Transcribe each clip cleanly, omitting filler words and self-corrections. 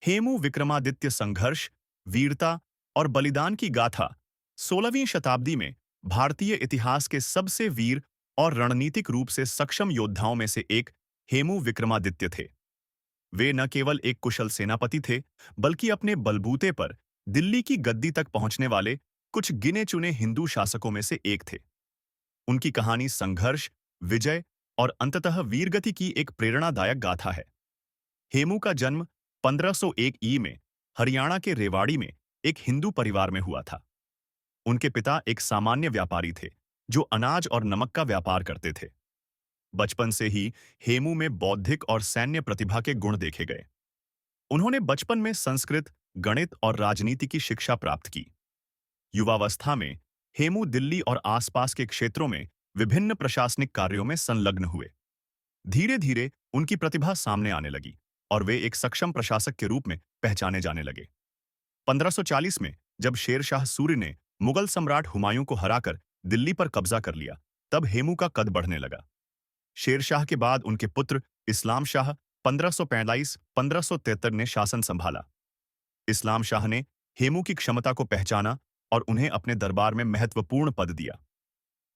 हेमू विक्रमादित्य संघर्ष, वीरता और बलिदान की गाथा 16वीं शताब्दी में भारतीय इतिहास के सबसे वीर और रणनीतिक रूप से सक्षम योद्धाओं में से एक हेमू विक्रमादित्य थे। वे न केवल एक कुशल सेनापति थे, बल्कि अपने बलबूते पर दिल्ली की गद्दी तक पहुंचने वाले कुछ गिने-चुने हिंदू शासकों में से एक थे। उनकी कहानी संघर्ष, विजय और अंततः वीरगति की एक प्रेरणादायक गाथा है। हेमू का जन्म 1501 ई में हरियाणा के रेवाड़ी में एक हिंदू परिवार में हुआ था। उनके पिता एक सामान्य व्यापारी थे, जो अनाज और नमक का व्यापार करते थे। बचपन से ही हेमू में बौद्धिक और सैन्य प्रतिभा के गुण देखे गए। उन्होंने बचपन में संस्कृत, गणित और राजनीति की शिक्षा प्राप्त की। युवावस्था में हेमू दिल्ली और आसपास के क्षेत्रों में विभिन्न प्रशासनिक कार्यों में संलग्न हुए। धीरे धीरे उनकी प्रतिभा सामने आने लगी और वे एक सक्षम प्रशासक के रूप में पहचाने जाने लगे। 1540 में जब शेर शाह सूरी ने मुगल सम्राट हुमायूं को हराकर दिल्ली पर कब्जा कर लिया, तब हेमू का कद बढ़ने लगा। शेर शाह के बाद उनके पुत्र इस्लाम शाह 1545-1573 ने शासन संभाला। इस्लाम शाह ने हेमू की क्षमता को पहचाना और उन्हें अपने दरबार में महत्वपूर्ण पद दिया।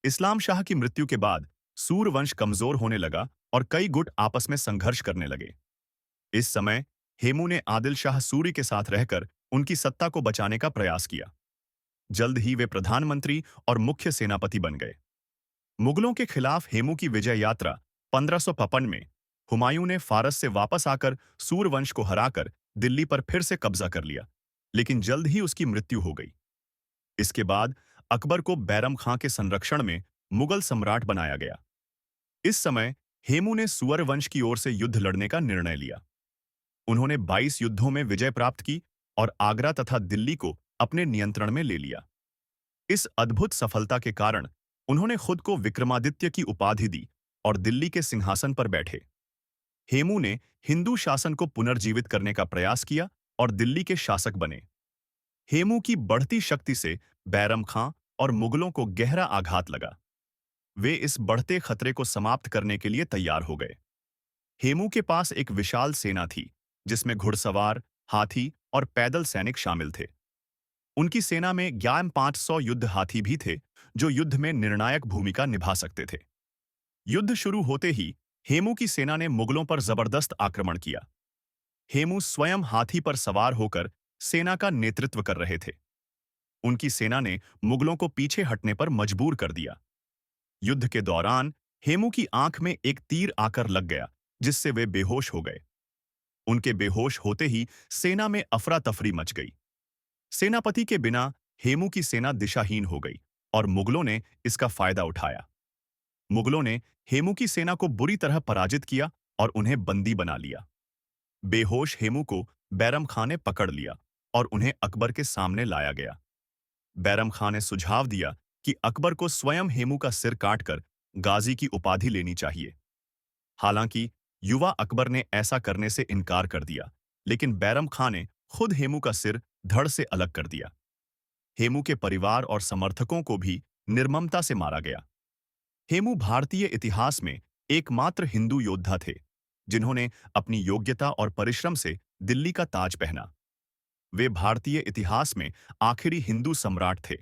इस्लाम शाह की मृत्यु के बाद सूर वंश कमजोर होने लगा और कई गुट आपस में संघर्ष करने लगे। इस समय हेमू ने आदिल शाह सूरी के साथ रहकर उनकी सत्ता को बचाने का प्रयास किया। जल्द ही वे प्रधानमंत्री और मुख्य सेनापति बन गए। मुगलों के खिलाफ हेमू की विजय यात्रा 1555 में हुमायूं ने फारस से वापस आकर सूरवंश को हराकर दिल्ली पर फिर से कब्जा कर लिया, लेकिन जल्द ही उसकी मृत्यु हो गई। इसके बाद अकबर को बैरम खां के संरक्षण में मुगल सम्राट बनाया गया। इस समय हेमू ने सुअर वंश की ओर से युद्ध लड़ने का निर्णय लिया। उन्होंने 22 युद्धों में विजय प्राप्त की और आगरा तथा दिल्ली को अपने नियंत्रण में ले लिया। इस अद्भुत सफलता के कारण उन्होंने खुद को विक्रमादित्य की उपाधि दी और दिल्ली के सिंहासन पर बैठे। हेमू ने हिंदू शासन को पुनर्जीवित करने का प्रयास किया और दिल्ली के शासक बने। हेमू की बढ़ती शक्ति से बैरम खां और मुगलों को गहरा आघात लगा। वे इस बढ़ते खतरे को समाप्त करने के लिए तैयार हो गए। हेमू के पास एक विशाल सेना थी, जिसमें घुड़सवार, हाथी और पैदल सैनिक शामिल थे। उनकी सेना में 500 युद्ध हाथी भी थे, जो युद्ध में निर्णायक भूमिका निभा सकते थे। युद्ध शुरू होते ही हेमू की सेना ने मुगलों पर जबरदस्त आक्रमण किया। हेमू स्वयं हाथी पर सवार होकर सेना का नेतृत्व कर रहे थे। उनकी सेना ने मुगलों को पीछे हटने पर मजबूर कर दिया। युद्ध के दौरान हेमू की आंख में एक तीर आकर लग गया, जिससे वे बेहोश हो गए। उनके बेहोश होते ही सेना में अफरा तफरी मच गई। सेनापति के बिना हेमू की सेना दिशाहीन हो गई और मुगलों ने इसका फायदा उठाया। मुगलों ने हेमू की सेना को बुरी तरह पराजित किया और उन्हें बंदी बना लिया। बेहोश हेमू को बैरम खां ने पकड़ लिया और उन्हें अकबर के सामने लाया गया। बैरम खां ने सुझाव दिया कि अकबर को स्वयं हेमू का सिर काटकर गाजी की उपाधि लेनी चाहिए। हालांकि युवा अकबर ने ऐसा करने से इनकार कर दिया, लेकिन बैरम खां ने खुद हेमू का सिर धड़ से अलग कर दिया। हेमू के परिवार और समर्थकों को भी निर्ममता से मारा गया। हेमू भारतीय इतिहास में एकमात्र हिंदू योद्धा थे, जिन्होंने अपनी योग्यता और परिश्रम से दिल्ली का ताज पहना। वे भारतीय इतिहास में आखिरी हिंदू सम्राट थे,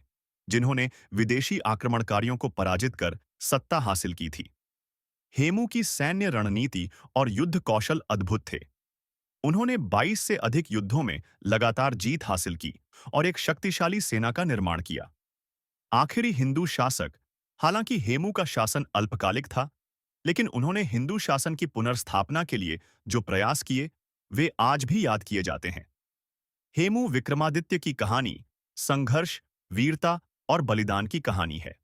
जिन्होंने विदेशी आक्रमणकारियों को पराजित कर सत्ता हासिल की थी। हेमू की सैन्य रणनीति और युद्ध कौशल अद्भुत थे। उन्होंने 22 से अधिक युद्धों में लगातार जीत हासिल की और एक शक्तिशाली सेना का निर्माण किया। आखिरी हिंदू शासक, हालांकि हेमू का शासन अल्पकालिक था, लेकिन उन्होंने हिंदू शासन की पुनर्स्थापना के लिए जो प्रयास किए, वे आज भी याद किए जाते हैं। हेमू विक्रमादित्य की कहानी संघर्ष, वीरता और बलिदान की कहानी है।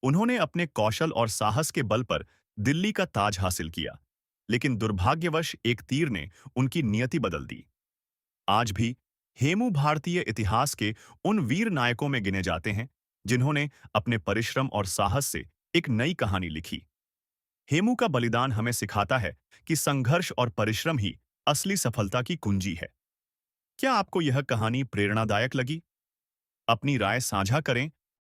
उन्होंने अपने कौशल और साहस के बल पर दिल्ली का ताज हासिल किया, लेकिन दुर्भाग्यवश एक तीर ने उनकी नियति बदल दी। आज भी हेमू भारतीय इतिहास के उन वीर नायकों में गिने जाते हैं, जिन्होंने अपने परिश्रम और साहस से एक नई कहानी लिखी। हेमू का बलिदान हमें सिखाता है कि संघर्ष और परिश्रम ही असली सफलता की कुंजी है। क्या आपको यह कहानी प्रेरणादायक लगी? अपनी राय साझा करें